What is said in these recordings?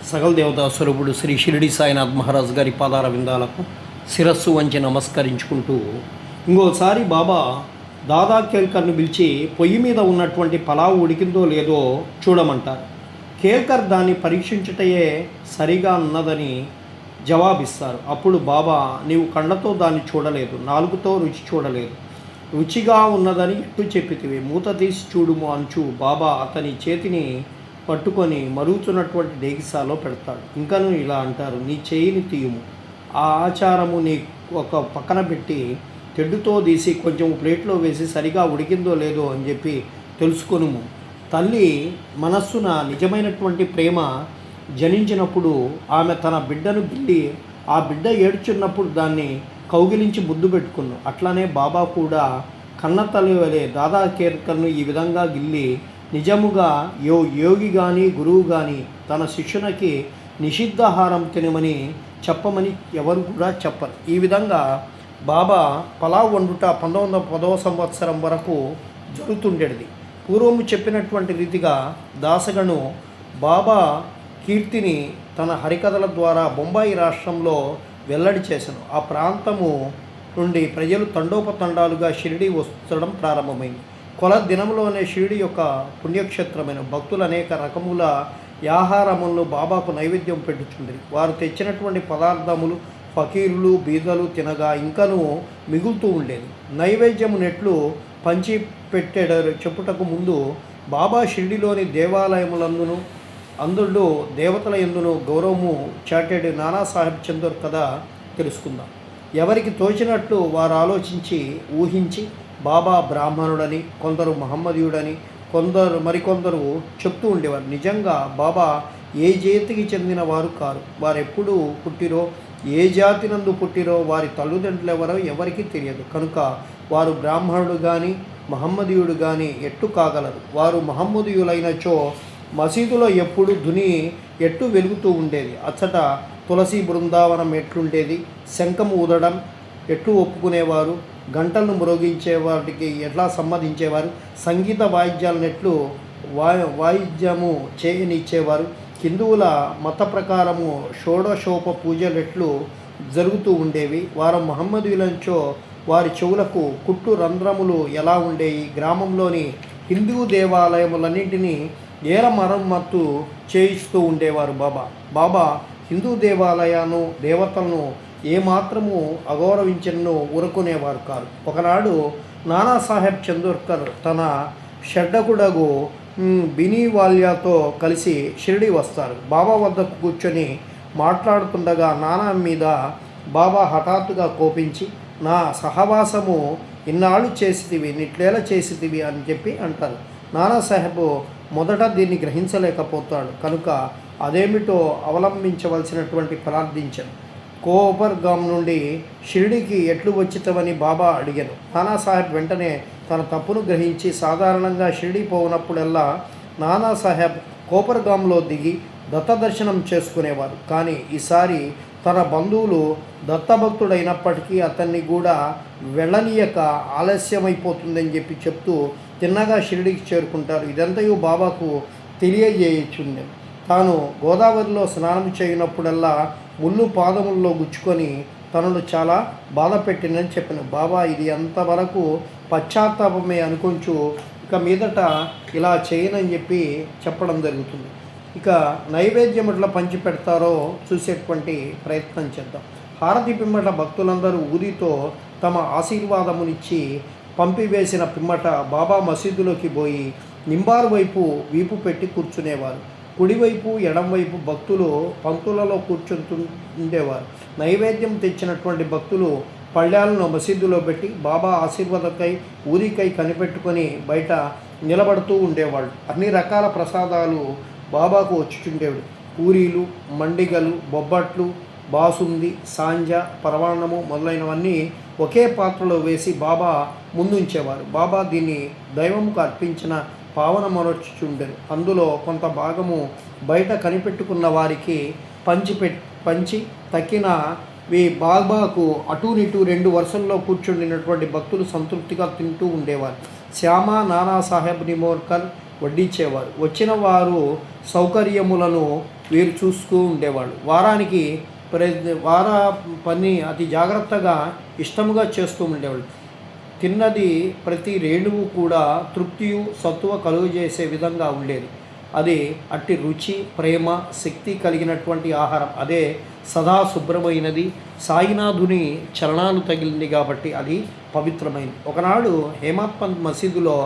సకల దేవతా స్వరూపుడు శ్రీ షిరిడి సాయినాథ్ మహారాజ్ గారి పాదార విందాలకు శిరస్సు వంచి నమస్కరించుకుంటూ ఇంకోసారి బాబా దాదా కేల్కర్ను పిలిచి పొయ్యి మీద ఉన్నటువంటి పలావు ఉడికిందో లేదో చూడమంటారు. కేల్కర్ దాన్ని పరీక్షించుటయే సరిగా ఉన్నదని జవాబిస్తారు. అప్పుడు బాబా, నీవు కళ్ళతో దాన్ని చూడలేదు, నాలుగుతో రుచి చూడలేదు, రుచిగా ఉన్నదని ఎట్టు చెప్పితివి, మూత తీసి చూడుము అంచు బాబా అతని చేతిని పట్టుకొని మరుగుతున్నటువంటి డేగిసాలో పెడతాడు. ఇంకను ఇలా అంటారు, నీ చేయిని తీయుము, ఆ ఆచారము నీ ఒక పక్కన పెట్టి తెడ్డుతో తీసి కొంచెం ప్లేట్లో వేసి సరిగా ఉడికిందో లేదో అని చెప్పి తెలుసుకొనుము. తల్లి మనస్సున నిజమైనటువంటి ప్రేమ జనించినప్పుడు ఆమె తన బిడ్డను గిల్లి ఆ బిడ్డ ఏడ్చున్నప్పుడు దాన్ని కౌగిలించి ముద్దు పెట్టుకున్నాం. అట్లానే బాబా కూడా కన్నతల్లి వలె దాదా కేల్కర్ను ఈ విధంగా గిల్లి నిజముగా యోగి కానీ గురువు కానీ తన శిష్యునికి నిషిద్ధాహారం తినమని చెప్పమని ఎవరు కూడా చెప్పరు. ఈ విధంగా బాబా పలావ్ వండుట 1910వ సంవత్సరం వరకు జరుగుతుండేది. పూర్వము చెప్పినటువంటి రీతిగా దాసగను బాబా కీర్తిని తన హరికథల ద్వారా బొంబాయి రాష్ట్రంలో వెల్లడి చేశాను. ఆ ప్రాంతము నుండి ప్రజలు తండోపతండాలుగా షిరిడి వస్తడం ప్రారంభమైంది. కొల దినంలోనే షిరిడి యొక్క పుణ్యక్షేత్రమైన భక్తులు అనేక రకముల ఆహారములను బాబాకు నైవేద్యం పెట్టుచుండ్రి. వారు తెచ్చినటువంటి పదార్థములు ఫకీరులు బీదలు తినగా ఇంకనూ మిగులుతూ ఉండేది. నైవేద్యము నెట్లు పంచి పెట్టాడు చెప్పుటకు ముందు బాబా షిరిడిలోని దేవాలయములందును అందులో దేవతల ఎందును గౌరవము చాటేడు నానాసాహెబ్ చందోర్ కథ తెలుసుకుందాం. ఎవరికి తోచినట్లు వారు ఆలోచించి ఊహించి బాబా బ్రాహ్మణుడని, కొందరు మహమ్మదీయుడని, మరికొందరు చెప్తూ ఉండేవారు. నిజంగా బాబా ఏ జాతికి చెందిన వారు కారు. వారు ఎప్పుడు పుట్టిరో, ఏ జాతి నందు పుట్టిరో, వారి తల్లిదండ్రులు ఎవరో ఎవరికీ తెలియదు. కనుక వారు బ్రాహ్మణుడు కానీ మహమ్మదీయుడు కానీ ఎట్టు కాగలరు. వారు మహమ్మదీయులైనచో మసీదులో ఎప్పుడు ధుని ఎట్టు వెలుగుతూ ఉండేది. అచ్చట తులసి బృందావనం ఎట్లుండేది, శంఖము ఊదడం ఎట్టు ఒప్పుకునేవారు, గంటలను మ్రోగించే వాటికి ఎట్లా సమ్మతించేవారు, సంగీత వాయిద్యాలను ఎట్లు వాయిద్యము చేయనిచ్చేవారు, హిందువుల మత ప్రకారము షోడశోప పూజలు ఎట్లు జరుగుతూ ఉండేవి, వారు మహమ్మదీయులంచో వారి చెవులకు కుట్టు రంధ్రములు ఎలా ఉండేవి, గ్రామంలోని హిందూ దేవాలయములన్నింటినీ ఏల మరమ్మత్తు చేయిస్తూ ఉండేవారు. బాబా హిందూ దేవతలను ఏమాత్రము అగౌరవించను ఊరుకునేవారు కాదు. ఒకనాడు నానాసాహెబ్ చందోర్కర్ తన షడ్డకుడగు బినీవాల్యాతో కలిసి షిరిడి వస్తారు. బాబా వద్దకు కూర్చొని మాట్లాడుతుండగా నానా మీద బాబా హఠాత్తుగా కోపించి, నా సహవాసము ఇన్నాళ్ళు చేసితివి, నిట్లేలా చేసితివి అని చెప్పి అంటారు. నానాసాహెబ్ మొదట దీన్ని గ్రహించలేకపోతాడు. కనుక అదేమిటో అవలంబించవలసినటువంటి ప్రార్థించాను. కోపర్గాం నుండి షిరిడికి ఎట్లు వచ్చితవని బాబా అడిగాను. నానాసాహెబ్ వెంటనే తన తప్పును గ్రహించి సాధారణంగా షిరిడి పోవునప్పుడల్లా నానాసాహెబ్ కోపర్గాంలో దిగి దత్తదర్శనం చేసుకునేవారు. కానీ ఈసారి తన బంధువులు దత్తభక్తుడైనప్పటికీ అతన్ని కూడా వెళ్ళనీయక ఆలస్యమైపోతుందని చెప్పి చెప్తూ తిన్నగా షిరిడికి చేరుకుంటారు. ఇదంతయు బాబాకు తెలియజేయచుంది. తాను గోదావరిలో స్నానం చేయనప్పుడల్లా ముళ్ళు పాదముల్లో గుచ్చుకొని తనను చాలా బాధ పెట్టిందని చెప్పాను. బాబా ఇది అంతవరకు పశ్చాత్తాపమే అనుకుంటూ ఇక మీదట ఇలా చేయనని చెప్పి చెప్పడం జరుగుతుంది. ఇక నైవేద్యం ఎట్లా పంచి పెడతారో చూసేటువంటి ప్రయత్నం చేద్దాం. హారతి పిమ్మట భక్తులందరూ ఊరితో తమ ఆశీర్వాదమునిచ్చి పంపివేసిన పిమ్మట బాబా మసీదులోకి పోయి నింబారు వైపు వీపు పెట్టి కూర్చునేవారు. కుడివైపు ఎడంవైపు భక్తులు పంక్తులలో కూర్చుంటుండేవారు. నైవేద్యం తెచ్చినటువంటి భక్తులు పళ్ళాలను మసీదులో పెట్టి బాబా ఆశీర్వాదకై ఊరికై కనిపెట్టుకొని బయట నిలబడుతూ ఉండేవాళ్ళు. అన్ని రకాల ప్రసాదాలు బాబాకు వచ్చుచుండేవి. పూరీలు, మండిగలు, బొబ్బట్లు, బాసుంది, సాంజ, పరవాణము మొదలైనవన్నీ ఒకే పాత్రలో వేసి బాబా ముందుంచేవారు. బాబా దీన్ని దైవముకు అర్పించిన పావనమనొచ్చుచుండెను. అందులో కొంత భాగము బయట కనిపెట్టుకున్న వారికి పంచి తక్కిన బాబాకు అటూనిటూ 2 వరుసల్లో కూర్చుండినటువంటి భక్తులు సంతృప్తిగా తింటూ ఉండేవారు. శ్యామ నానాసాహెబ్ నిమోర్కర్ వడ్డించేవారు. వచ్చిన వారు సౌకర్యములను వీరు చూస్తూ ఉండేవాళ్ళు. వారానికి వార పని అతి జాగ్రత్తగా ఇష్టముగా చేస్తూ ఉండేవాళ్ళు. తిన్నది ప్రతి రేణువు కూడా తృప్తియు సత్తువ కలుగజేసే విధంగా ఉండేది. అది అట్టి రుచి, ప్రేమ, శక్తి కలిగినటువంటి ఆహారం. అదే సదా శుభ్రమైనది, సాయినాథుని చరణాలు తగిలింది కాబట్టి అది పవిత్రమైంది. ఒకనాడు హేమత్ పంత్ మసీదులో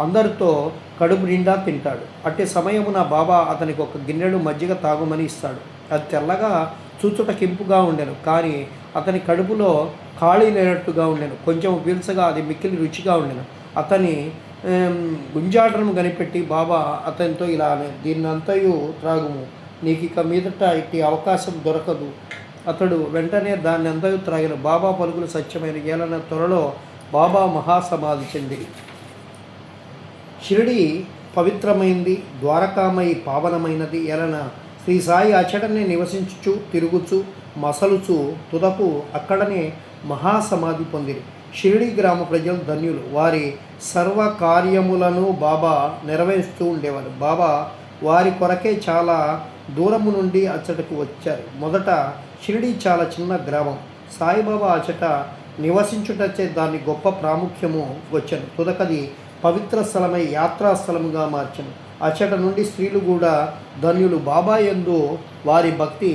అందరితో కడుపు నిండా తింటాడు. అట్టి సమయమున బాబా అతనికి ఒక గిన్నెడు మజ్జిగ తాగుమని ఇస్తాడు. అది తెల్లగా చూచుటకింపుగా ఉండెను, కానీ అతని కడుపులో ఖాళీ లేనట్టుగా ఉండెను. కొంచెం పీల్చగా అది మిక్కిలి రుచిగా ఉండెను. అతని గుంజాటను కనిపెట్టి బాబా అతనితో ఇలా దీన్నంతయు త్రాగుము, నీకు ఇక మీదట ఇట్టి అవకాశం దొరకదు. అతడు వెంటనే దాన్ని అంతయు త్రాగిన. బాబా పలుకులు సత్యమైన ఏలన త్వరలో బాబా మహాసమాధి చెంది. షిరిడి పవిత్రమైంది, ద్వారకామయి పావనమైనది. ఏలన శ్రీ సాయి అచ్చటనే నివసించుచు తిరుగుచు మసలుచు తుదకు అక్కడనే మహాసమాధి పొందిరి. షిరిడి గ్రామ ప్రజలు ధన్యులు. వారి సర్వ కార్యములను బాబా నెరవేరుస్తూ ఉండేవారు. బాబా వారి కొరకే చాలా దూరము నుండి అచ్చటకు వచ్చారు. మొదట షిరిడి చాలా చిన్న గ్రామం. సాయిబాబా అచ్చట నివసించుటచే దాన్ని గొప్ప ప్రాముఖ్యము వచ్చాను. తుదకది పవిత్ర స్థలమై యాత్రాస్థలముగా మార్చను. అచ్చట నుండి స్త్రీలు కూడా ధన్యులు. బాబా యందు వారి భక్తి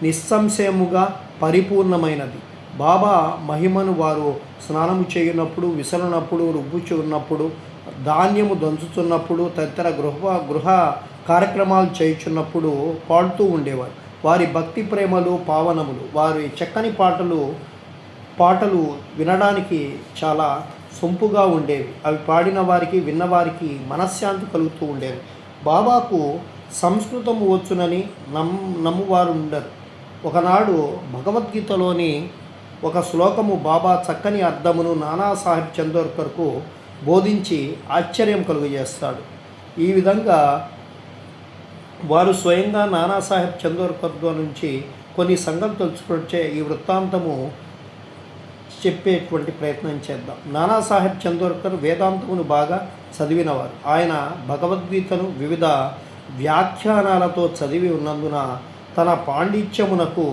నిస్సంశయముగా పరిపూర్ణమైనది. బాబా మహిమను వారు స్నానము చేయున్నప్పుడు, విసరునప్పుడు, రుబ్బుచున్నప్పుడు, ధాన్యము దంచుతున్నప్పుడు, తదితర గృహ కార్యక్రమాలు చేయుచున్నప్పుడు పాడుతూ ఉండేవారు. వారి భక్తి ప్రేమలు పావనములు. వారి చక్కని పాటలు వినడానికి చాలా సొంపుగా ఉండేవి. అవి పాడిన వారికి, విన్నవారికి మనశ్శాంతి కలుగుతూ ఉండేవి. బాబాకు సంస్కృతము వచ్చునని నమ్మువారు ఉండరు. ఒకనాడు భగవద్గీతలోని ఒక శ్లోకము బాబా చక్కని అర్థమును నానాసాహెబ్ చందోర్కర్కు బోధించి ఆశ్చర్యం కలుగజేస్తాడు. ఈ విధంగా వారు స్వయంగా నానాసాహెబ్ చందోర్కర్ నుంచి కొన్ని సంగతులు తెలుసుకొచ్చే ఈ వృత్తాంతము చెప్పేటువంటి ప్రయత్నం చేద్దాం. నానాసాహెబ్ చందోర్కర్ వేదాంతమును బాగా చదివినవారు. ఆయన భగవద్గీతను వివిధ వ్యాఖ్యానాలతో చదివి ఉన్నందున తన పాండిత్యమునకు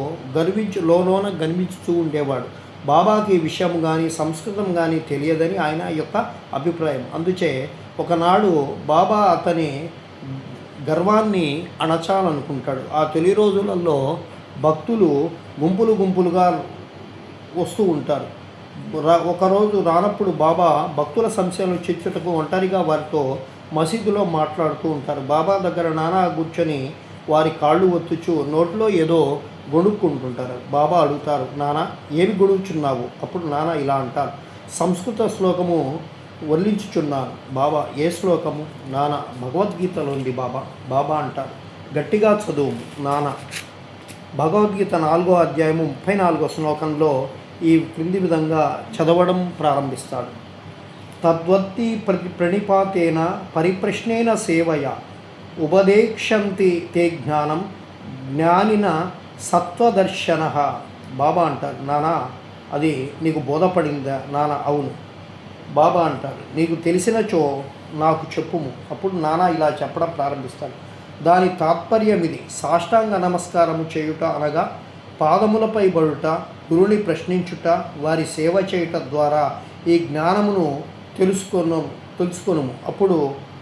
లోలోన గర్వించుతూ ఉండేవాడు. బాబాకి ఈ విషయం కానీ సంస్కృతం కానీ తెలియదని ఆయన యొక్క అభిప్రాయం. అందుచే ఒకనాడు బాబా అతని గర్వాన్ని అణచాలనుకుంటాడు. ఆ తొలి రోజులలో భక్తులు గుంపులుగా వస్తూ ఉంటారు. ఒకరోజు రానప్పుడు బాబా భక్తుల సంశయాలను చర్చటకు ఒంటరిగా వారితో మసీదులో మాట్లాడుతూ ఉంటారు. బాబా దగ్గర నానా కూర్చొని వారి కాళ్ళు ఒత్తుచు నోట్లో ఏదో గొణుక్కుంటుంటారు. బాబా అడుగుతారు, నానా ఏమి గొడుగుచున్నావు? అప్పుడు నానా ఇలా అంటారు, సంస్కృత శ్లోకము వర్ణించుచున్నాను. బాబా ఏ శ్లోకము? నానా భగవద్గీతలోంది బాబా. బాబా అంటారు, గట్టిగా చదువు నానా. భగవద్గీత 4వ అధ్యాయము 34వ శ్లోకంలో ఈ క్రింది విధంగా చదవడం ప్రారంభిస్తాడు. తద్వత్తి ప్రణిపాతేన పరిప్రశ్నేన సేవయ ఉపదేక్షంతి తే జ్ఞానం జ్ఞానిన సత్వదర్శన. బాబా అంటారు, నానా అది నీకు బోధపడిందా? నానా అవును. బాబా అంటారు, నీకు తెలిసినచో నాకు చెప్పుము. అప్పుడు నానా ఇలా చెప్పడం ప్రారంభిస్తాడు. దాని తాత్పర్యం ఇది, సాష్టాంగ నమస్కారము చేయుట అనగా పాదములపై బడుట, గురుని ప్రశ్నించుట, వారి సేవ చేయుట ద్వారా ఈ జ్ఞానమును తెలుసుకొనుము. అప్పుడు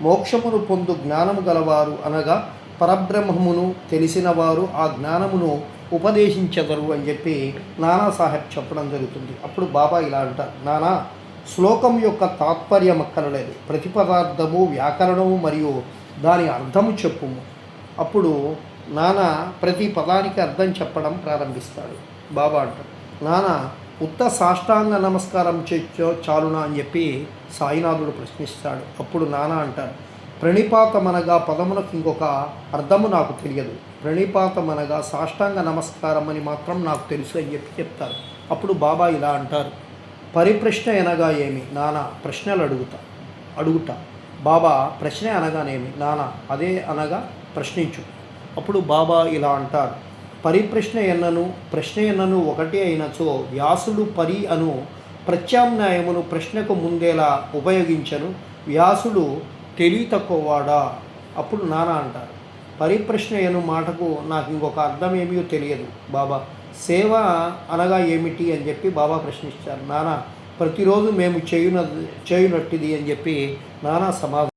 మోక్షమును పొందు జ్ఞానము గలవారు అనగా పరబ్రహ్మమును తెలిసినవారు ఆ జ్ఞానమును ఉపదేశించెదరు అని చెప్పి నానాసాహెబ్ చెప్పడం జరుగుతుంది. అప్పుడు బాబా ఇలా అంటారు, నానా శ్లోకం యొక్క తాత్పర్యం అక్కరలేదు, ప్రతిపదార్థము, వ్యాకరణము మరియు దాని అర్థము చెప్పుము. అప్పుడు నానా ప్రతి పదానికి అర్థం చెప్పడం ప్రారంభిస్తాడు. బాబా అంటాడు, నానా ఉత్త సాష్టాంగ నమస్కారం చాలునా అని చెప్పి సాయినాథుడు ప్రశ్నిస్తాడు. అప్పుడు నానా అంటారు, ప్రణిపాతమనగా పదమునకు ఇంకొక అర్థము నాకు తెలియదు. ప్రణిపాతమనగా సాష్టాంగ నమస్కారం అని మాత్రం నాకు తెలుసు అని చెప్పి చెప్తారు. అప్పుడు బాబా ఇలా అంటారు, పరిప్రశ్న అనగా ఏమి? నానా ప్రశ్నలు అడుగుట. బాబా ప్రశ్న అనగానేమి? నానా అదే అనగా ప్రశ్నించు. అప్పుడు బాబా ఇలా అంటారు, పరిప్రశ్న ఎన్నను ప్రశ్న ఎన్నను ఒకటే అయినచో వ్యాసుడు పరి అను ప్రత్యామ్నాయమును ప్రశ్నకు ముందేలా ఉపయోగించను. వ్యాసుడు తెలివి తక్కువవాడా? అప్పుడు నానా అంటారు, పరిప్రశ్న అను మాటకు నాకు ఇంకొక అర్థం ఏమీ తెలియదు బాబా. సేవ అనగా ఏమిటి అని చెప్పి బాబా ప్రశ్నించారు. నానా ప్రతిరోజు మేము చేయునట్టిది అని చెప్పి నానా సమాధానం